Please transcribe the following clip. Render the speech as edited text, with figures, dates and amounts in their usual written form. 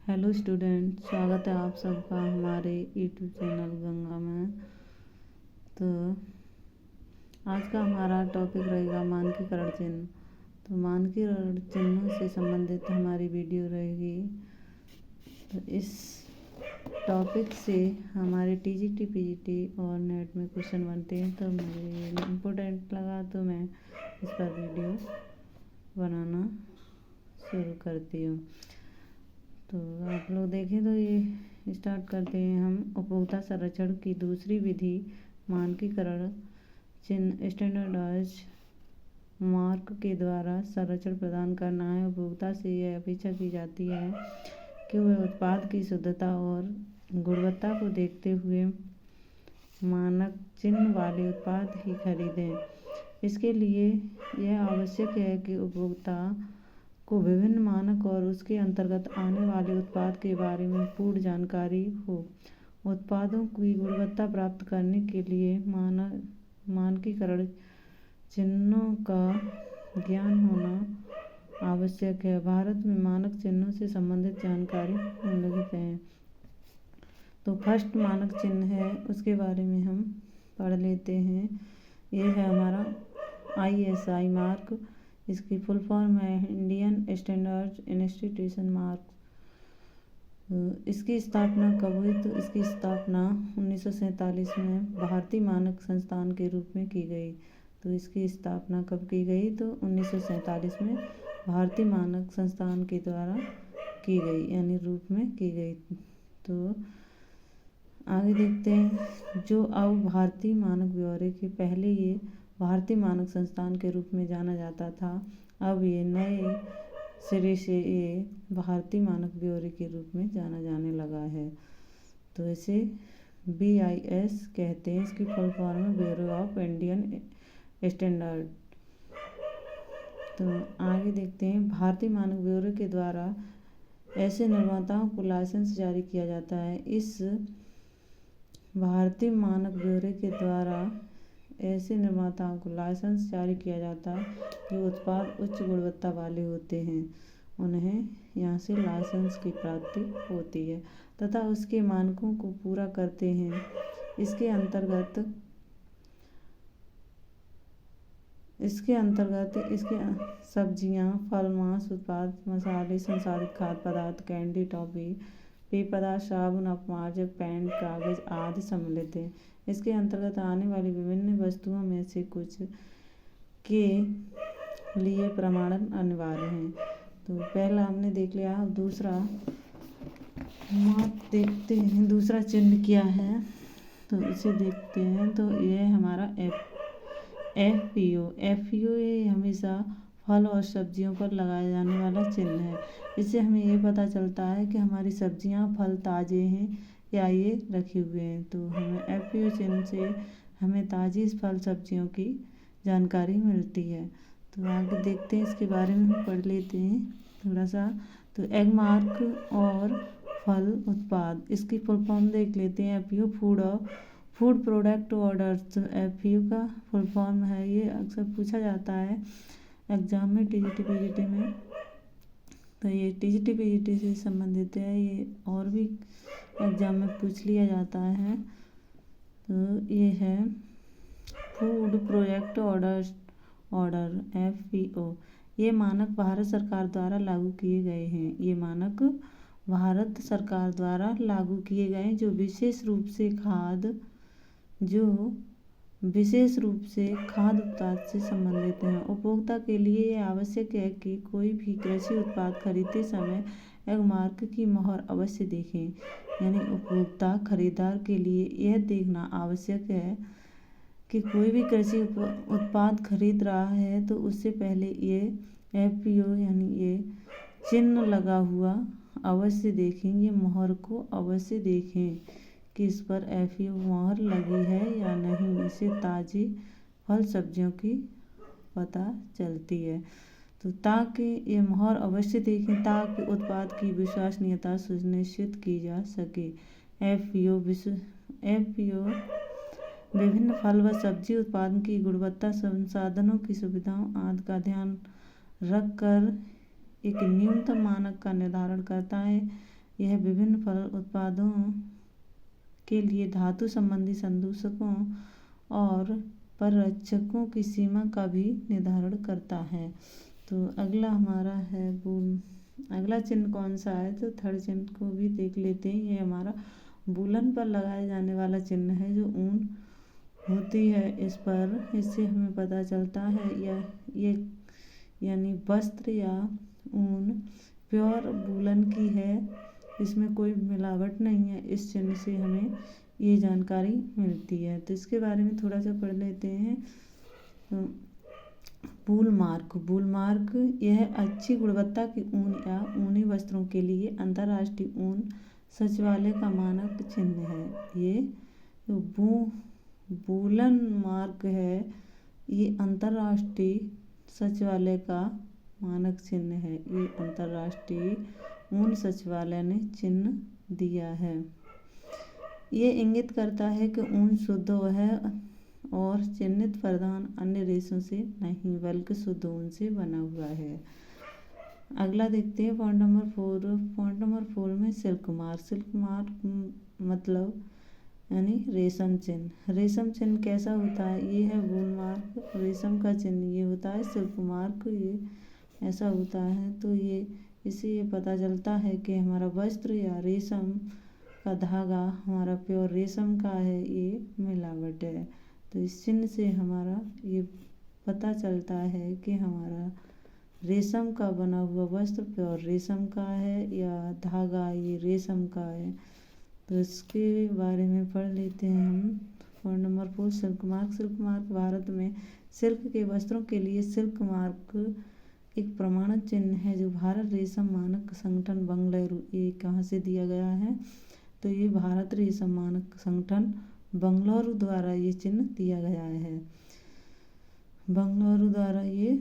Hello student, स्वागत है आप सबका हमारे यूट्यूब चैनल गंगा में। तो आज का हमारा टॉपिक रहेगा मानकीकरण चिन्ह। तो मानकीकरण चिन्हों से संबंधित हमारी वीडियो रहेगी। तो इस टॉपिक से हमारे टीजीटी पीजीटी और नेट में क्वेश्चन बनते हैं, तो मुझे इम्पोर्टेंट लगा तो मैं इस पर वीडियो बनाना शुरू करती हूँ। तो आप लोग देखें तो ये स्टार्ट करते हैं हम। उपभोक्ता संरक्षण की दूसरी विधि मानकीकरण चिन्ह स्टैंडर्डाइज मार्क के द्वारा संरक्षण प्रदान करना है। उपभोक्ता से यह अपेक्षा की जाती है कि वह उत्पाद की शुद्धता और गुणवत्ता को देखते हुए मानक चिन्ह वाले उत्पाद ही खरीदें। इसके लिए यह आवश्यक है कि उपभोक्ता को विभिन्न मानक और उसके अंतर्गत आने वाले उत्पाद के बारे में पूर्ण जानकारी हो। उत्पादों की गुणवत्ता प्राप्त करने के लिए मानकीकरण चिन्हों का ज्ञान होना आवश्यक है। भारत में मानक चिन्हों से संबंधित जानकारी निम्नलिखित है। तो फर्स्ट मानक चिन्ह है, उसके बारे में हम पढ़ लेते हैं। ये है हमारा ISI मार्क। इसकी फुल फॉर्म है इंडियन स्टैंडर्ड इंस्टीट्यूशन मार्क। इसकी स्थापना कब हुई? तो इसकी स्थापना 1947 में भारतीय मानक संस्थान के रूप में की गई। तो इसकी स्थापना कब की गई? तो 1947 में भारतीय मानक संस्थान के द्वारा की गई, यानी रूप में की गई। तो आगे देखते हैं। जो अब भारतीय मानक ब्यूरो के पहले ये भारतीय मानक संस्थान के रूप में जाना जाता था, अब ये नए सिरे से ये भारतीय मानक ब्यूरो के रूप में जाना जाने लगा है। तो इसे BIS कहते हैं। इसकी फुल फॉर्म है ब्यूरो ऑफ इंडियन स्टैंडर्ड। तो आगे देखते हैं। भारतीय मानक ब्यूरो के द्वारा ऐसे निर्माताओं को लाइसेंस जारी किया जाता है। इस भारतीय मानक ब्यूरो के द्वारा ऐसे निर्माताओं को लाइसेंस जारी किया जाता है जो उत्पाद उच्च गुणवत्ता वाले होते हैं। उन्हें यहाँ से लाइसेंस की प्राप्ति होती है तथा उसके मानकों को पूरा करते हैं। इसके अंतर्गत सब्जियां, फल, मांस उत्पाद, मसाले, संसाधित खाद्य पदार्थ, कैंडी, टॉफी, पेय पदार्थ, साबुन, अपमार्जक, पेंट, कागज आदि सम्मिलित है। इसके अंतर्गत आने वाली विभिन्न वस्तुओं में से कुछ के लिए प्रमाणन अनिवार्य है। तो पहला हमने देख लिया। अब दूसरा मार्क देखते हैं। दूसरा चिन्ह क्या है तो इसे देखते हैं। तो ये हमारा FPO ये हमेशा फल और सब्जियों पर लगाया जाने वाला चिन्ह है। इससे हमें ये पता चलता है कि हमारी सब्जियां, फल ताज़े हैं या ये रखे हुए हैं। तो हमें FPO चिन्ह से हमें ताज़ी फल सब्जियों की जानकारी मिलती है। तो आगे देखते हैं, इसके बारे में हम पढ़ लेते हैं थोड़ा सा। तो एग मार्क और फल उत्पाद, इसकी फुल फॉर्म देख लेते हैं। FPO food product order. तो FPO का फुल फॉर्म है, ये अक्सर पूछा जाता है एग्जाम में, TGT PGT में। तो ये TGT PGT से संबंधित है, ये और भी एग्जाम में पूछ लिया जाता है। तो ये है फूड प्रोडक्ट ऑर्डर FPO। ये मानक भारत सरकार द्वारा लागू किए गए हैं। ये मानक भारत सरकार द्वारा लागू किए गए जो विशेष रूप से खाद्य उत्पाद से संबंधित हैं। उपभोक्ता के लिए यह आवश्यक है कि कोई भी कृषि उत्पाद खरीदते समय एग मार्क की मोहर अवश्य देखें। यानी उपभोक्ता खरीदार के लिए यह देखना आवश्यक है कि कोई भी कृषि उत्पाद खरीद रहा है तो उससे पहले ये FPO यानी ये चिन्ह लगा हुआ अवश्य देखें। ये मोहर को अवश्य देखें कि इस पर FPO मोहर लगी है या नहीं। इससे ताज़ी फल सब्जियों की पता चलती है। तो ताकि ये मोहर अवश्य देखें ताकि उत्पाद की विश्वसनीयता सुनिश्चित की जा सके। FPO विभिन्न फल व सब्जी उत्पादन की गुणवत्ता, संसाधनों की सुविधाओं आदि का ध्यान रखकर एक न्यूनतम मानक का निर्धारण करता है। यह विभिन्न फल उत्पादों के लिए धातु संबंधी संदूषकों और पररक्षकों की सीमा का भी निर्धारण करता है। तो अगला हमारा है अगला चिन्ह कौन सा है, तो थर्ड चिन्ह को भी देख लेते हैं। ये हमारा वूलन पर लगाए जाने वाला चिन्ह है, जो ऊन होती है इस पर, इससे हमें पता चलता है ये यानी वस्त्र या ऊन प्योर वूलन की है, इसमें कोई मिलावट नहीं है। इस चिन्ह से हमें ये जानकारी मिलती है। तो इसके बारे में थोड़ा सा पढ़ लेते हैं। वूल मार्क यह अच्छी गुणवत्ता की ऊन या ऊनी वस्त्रों के लिए अंतर्राष्ट्रीय ऊन सचिवालय का मानक चिन्ह है। ये वूलन मार्क है, ये अंतर्राष्ट्रीय सचिवालय का मानक चिन्ह है। ये अंतर्राष्ट्रीय ऊन सचिवालय ने चिन्ह दिया है। ये इंगित करता है कि ऊन शुद्ध है और चिन्हित प्रदान अन्य रेशों से नहीं बल्कि शुद्ध ऊन से बना हुआ है। अगला देखते हैं पॉइंट नंबर 4। पॉइंट नंबर 4 में सिल्क मार्क मतलब यानी रेशम चिन्ह। रेशम चिन्ह कैसा होता है, ये है वूल मार्क, रेशम का चिन्ह ये होता है। सिल्क मार्क ये ऐसा होता है। तो ये इससे ये पता चलता है कि हमारा वस्त्र या रेशम का धागा हमारा प्योर रेशम का है, ये मिलावट है। तो इस चिन्ह से हमारा ये पता चलता है कि हमारा रेशम का बना हुआ वस्त्र प्योर रेशम का है या धागा ये रेशम का है। तो इसके बारे में पढ़ लेते हैं हम। Point number 4 silk mark Bharat में सिल्क के वस्त्रों के लिए सिल्क मार्क एक प्रमाणित चिन्ह है, जो भारत रेशम मानक संगठन बंगलुरु, ये कहाँ से दिया गया है, तो ये भारत रेशम मानक संगठन बंगलुरु द्वारा ये चिन्ह दिया गया है। बंगलुरु द्वारा ये